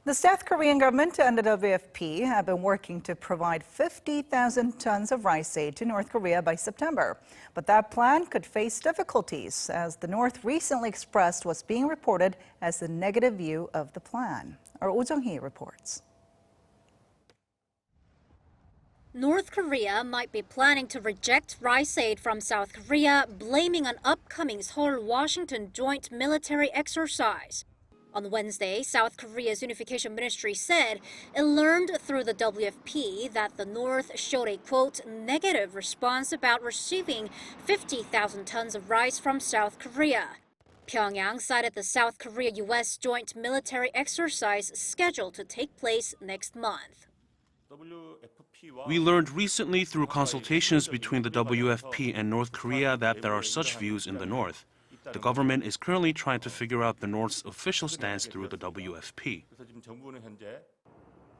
The South Korean government and the WFP have been working to provide 50,000 tons of rice aid to North Korea by September. But that plan could face difficulties, as the North recently expressed what's being reported as a negative view of the plan. Our Jung-hee reports. North Korea might be planning to reject rice aid from South Korea, blaming an upcoming Seoul-Washington joint military exercise. On Wednesday, South Korea's Unification Ministry said it learned through the WFP that the North showed a, quote, negative response about receiving 50,000 tons of rice from South Korea. Pyeongyang cited the South Korea-U.S. joint military exercise scheduled to take place next month. We learned recently through consultations between the WFP and North Korea that there are such views in the North. The government is currently trying to figure out the North's official stance through the WFP.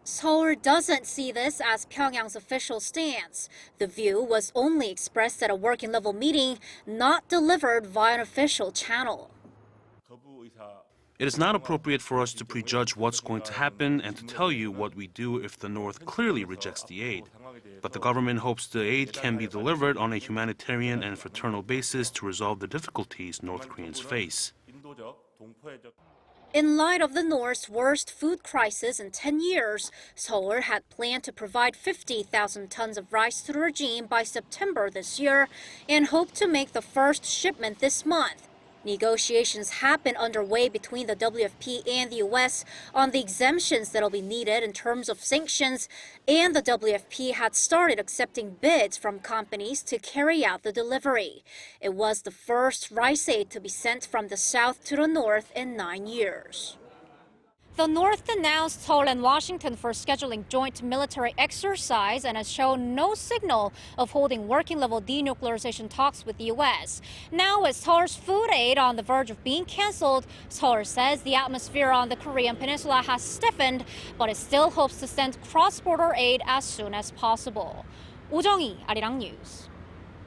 Seoul doesn't see this as Pyongyang's official stance. The view was only expressed at a working-level meeting, not delivered via an official channel. It is not appropriate for us to prejudge what's going to happen and to tell you what we do if the North clearly rejects the aid. But the government hopes the aid can be delivered on a humanitarian and fraternal basis to resolve the difficulties North Koreans face. In light of the North's worst food crisis in 10 years, Seoul had planned to provide 50,000 tons of rice to the regime by September this year and hoped to make the first shipment this month. Negotiations have been underway between the WFP and the U.S. on the exemptions that will be needed in terms of sanctions, and the WFP had started accepting bids from companies to carry out the delivery. It was the first rice aid to be sent from the South to the North in 9 years. The North denounced Seoul and Washington for scheduling joint military exercise and has shown no signal of holding working-level denuclearization talks with the U.S. Now, with Seoul's food aid on the verge of being canceled, Seoul says the atmosphere on the Korean peninsula has stiffened, but it still hopes to send cross-border aid as soon as possible. Jung-hee, Arirang News.